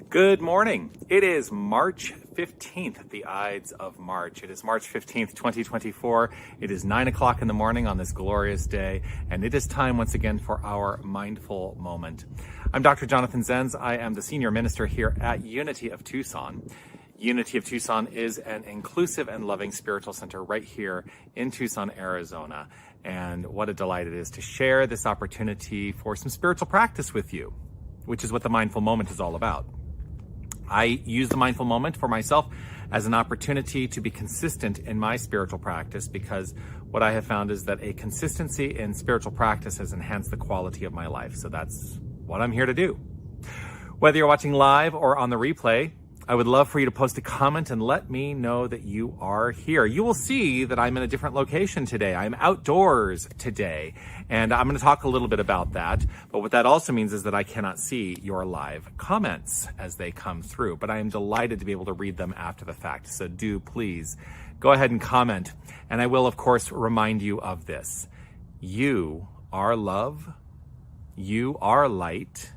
Good morning. It is March 15th, the Ides of March. It is March 15th, 2024. It is 9 o'clock in the morning on this glorious day, and it is time once again for our mindful moment. I'm Dr. Jonathan Zenz. I am the senior minister here at Unity of Tucson. Unity of Tucson is an inclusive and loving spiritual center right here in Tucson, Arizona. And what a delight it is to share this opportunity for some spiritual practice with you, which is what the mindful moment is all about. I use the mindful moment for myself as an opportunity to be consistent in my spiritual practice, because what I have found is that a consistency in spiritual practice has enhanced the quality of my life. So that's what I'm here to do. Whether you're watching live or on the replay, I would love for you to post a comment and let me know that you are here. You will see that I'm in a different location today. I'm outdoors today, and I'm going to talk a little bit about that. But what that also means is that I cannot see your live comments as they come through, but I am delighted to be able to read them after the fact. So do please go ahead and comment. And I will, of course, remind you of this. You are love. You are light.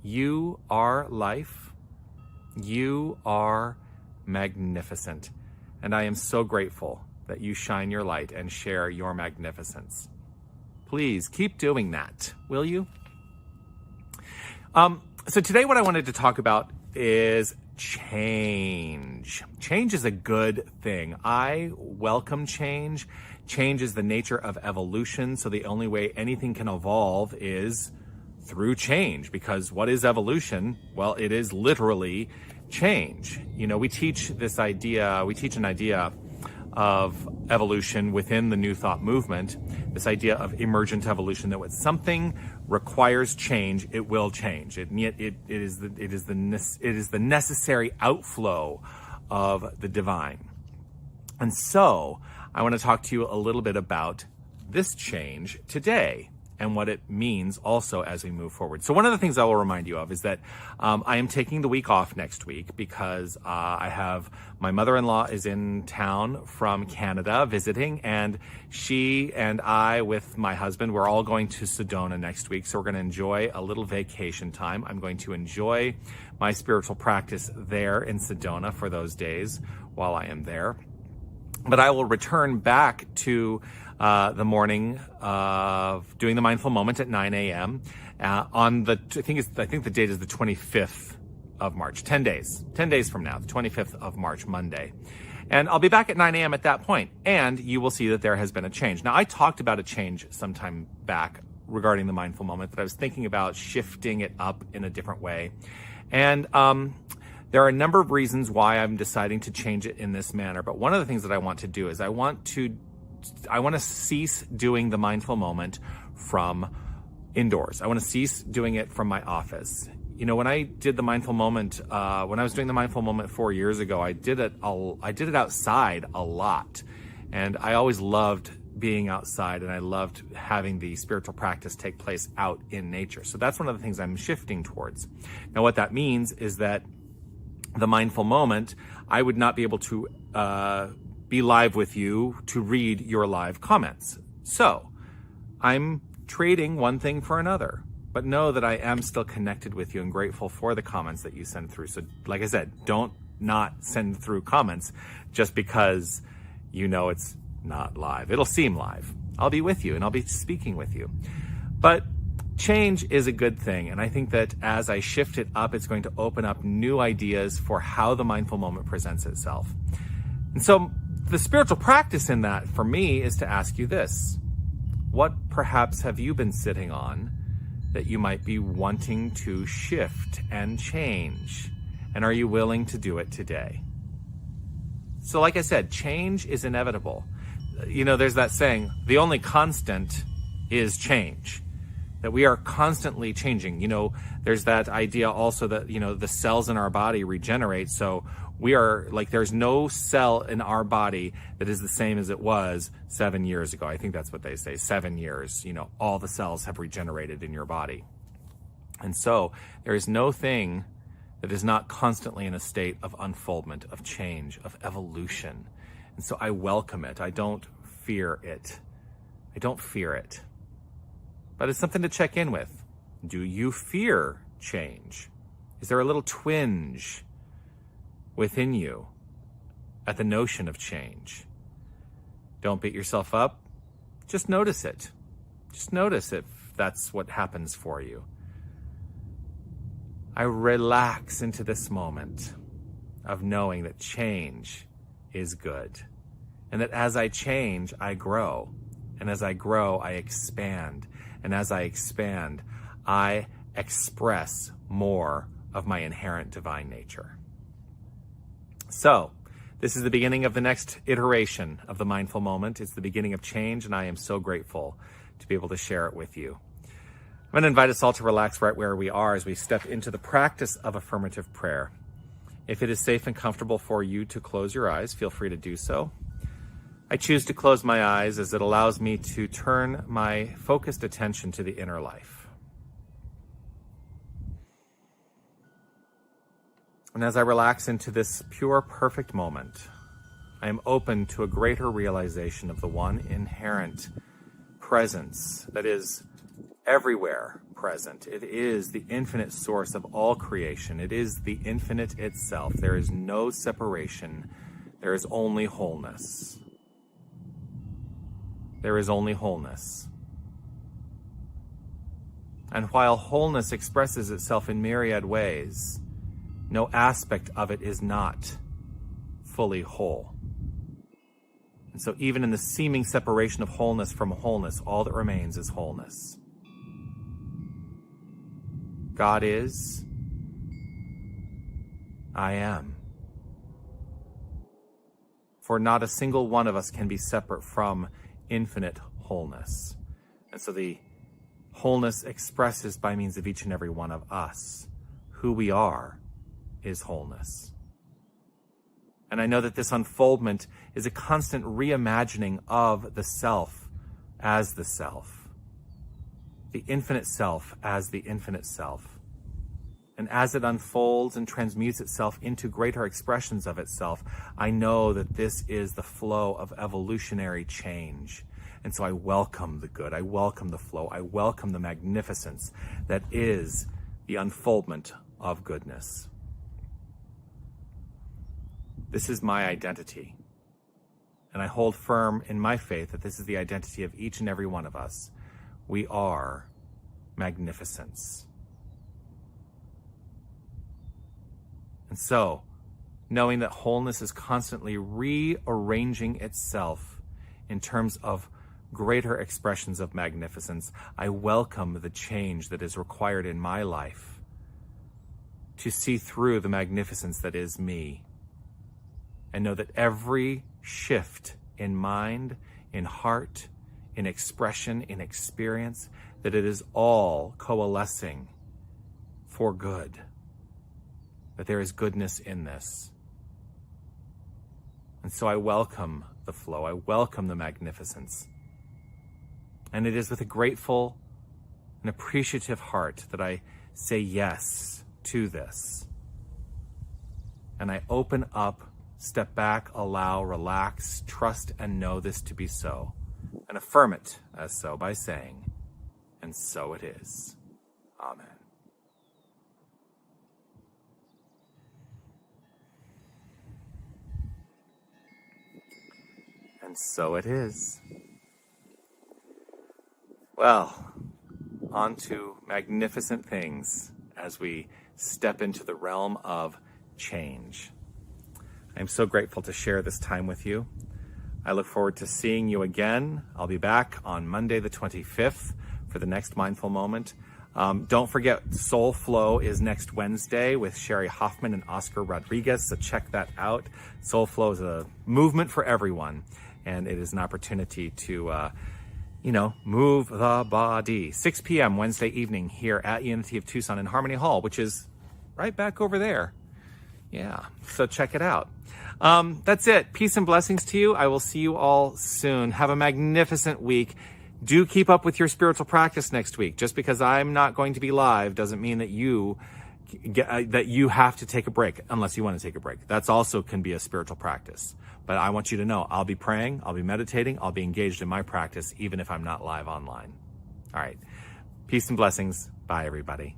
You are life. You are magnificent, and I am so grateful that you shine your light and share your magnificence. Please keep doing that, will you? So today what I wanted to talk about is change. Change is a good thing. I welcome change. Change is the nature of evolution, so the only way anything can evolve is through change, because what is evolution? Well, it is literally change. You know, we teach an idea of evolution within the New Thought movement, this idea of emergent evolution, that when something requires change, it will change. It is the necessary outflow of the divine. And so I want to talk to you a little bit about this change today, and what it means also as we move forward. So one of the things I will remind you of is that I am taking the week off next week, because I have my mother-in-law is in town from Canada visiting, and she and I with my husband, we're all going to Sedona next week. So we're going to enjoy a little vacation time. I'm going to enjoy my spiritual practice there in Sedona for those days while I am there. But I will return back to the morning of doing the mindful moment at 9 a.m. On the, I think the date is the 25th of March, 10 days from now, the 25th of March, Monday. And I'll be back at 9 a.m. at that point, and you will see that there has been a change. Now, I talked about a change sometime back regarding the mindful moment, that I was thinking about shifting it up in a different way. And there are a number of reasons why I'm deciding to change it in this manner. But one of the things that I want to do is I want to cease doing the mindful moment from indoors. I want to cease doing it from my office. You know, when I did the mindful moment, when I was doing the mindful moment 4 years ago, I did it outside a lot. And I always loved being outside, and I loved having the spiritual practice take place out in nature. So that's one of the things I'm shifting towards. Now, what that means is that the mindful moment, I would not be able to be live with you to read your live comments. So I'm trading one thing for another, but know that I am still connected with you and grateful for the comments that you send through. So like I said, don't not send through comments just because you know it's not live. It'll seem live. I'll be with you and I'll be speaking with you. But change is a good thing. And I think that as I shift it up, it's going to open up new ideas for how the mindful moment presents itself. And so the spiritual practice in that for me is to ask you this: what perhaps have you been sitting on that you might be wanting to shift and change? And are you willing to do it today? So like I said, change is inevitable. You know, there's that saying, the only constant is change, that we are constantly changing. You know, there's that idea also that, you know, the cells in our body regenerate. So We are like, there's no cell in our body that is the same as it was 7 years ago. I think that's what they say, 7 years, all the cells have regenerated in your body. And so there is no thing that is not constantly in a state of unfoldment, of change, of evolution. And so I welcome it. I don't fear it. But it's something to check in with. Do you fear change? Is there a little twinge within you at the notion of change? Don't beat yourself up. Just notice it. Just notice if that's what happens for you. I relax into this moment of knowing that change is good. And that as I change, I grow. And as I grow, I expand. And as I expand, I express more of my inherent divine nature. So, this is the beginning of the next iteration of the mindful moment. It's the beginning of change, and I am so grateful to be able to share it with you. I'm going to invite us all to relax right where we are as we step into the practice of affirmative prayer. If it is safe and comfortable for you to close your eyes, feel free to do so. I choose to close my eyes as it allows me to turn my focused attention to the inner life. And as I relax into this pure, perfect moment, I am open to a greater realization of the one inherent presence that is everywhere present. It is the infinite source of all creation. It is the infinite itself. There is no separation. There is only wholeness. There is only wholeness. And while wholeness expresses itself in myriad ways, no aspect of it is not fully whole. And so even in the seeming separation of wholeness from wholeness, all that remains is wholeness. God is, I am. For not a single one of us can be separate from infinite wholeness. And so the wholeness expresses by means of each and every one of us. Who we are is wholeness. And I know that this unfoldment is a constant reimagining of the self as the self. The infinite self as the infinite self. And as it unfolds and transmutes itself into greater expressions of itself, I know that this is the flow of evolutionary change. And so I welcome the good, I welcome the flow, I welcome the magnificence that is the unfoldment of goodness. This is my identity. And I hold firm in my faith that this is the identity of each and every one of us. We are magnificence. And so, knowing that wholeness is constantly rearranging itself in terms of greater expressions of magnificence, I welcome the change that is required in my life to see through the magnificence that is me. And know that every shift in mind, in heart, in expression, in experience, that it is all coalescing for good. That there is goodness in this. And so I welcome the flow. I welcome the magnificence. And it is with a grateful and appreciative heart that I say yes to this. And I open up, step back, allow, relax, trust, and know this to be so. And affirm it as so by saying, and so it is. Amen. And so it is. Well, on to magnificent things as we step into the realm of change. I'm so grateful to share this time with you. I look forward to seeing you again. I'll be back on Monday the 25th for the next Mindful Moment. Don't forget, Soul Flow is next Wednesday with Sherry Hoffman and Oscar Rodriguez, so check that out. Soul Flow is a movement for everyone, and it is an opportunity to move the body. 6 p.m. Wednesday evening here at Unity of Tucson in Harmony Hall, which is right back over there. Yeah, so check it out. That's it. Peace and blessings to you. I will see you all soon. Have a magnificent week. Do keep up with your spiritual practice next week. Just because I'm not going to be live doesn't mean that you have to take a break unless you want to take a break. That's also can be a spiritual practice. But I want you to know I'll be praying, I'll be meditating, I'll be engaged in my practice, even if I'm not live online. All right. Peace and blessings. Bye, everybody.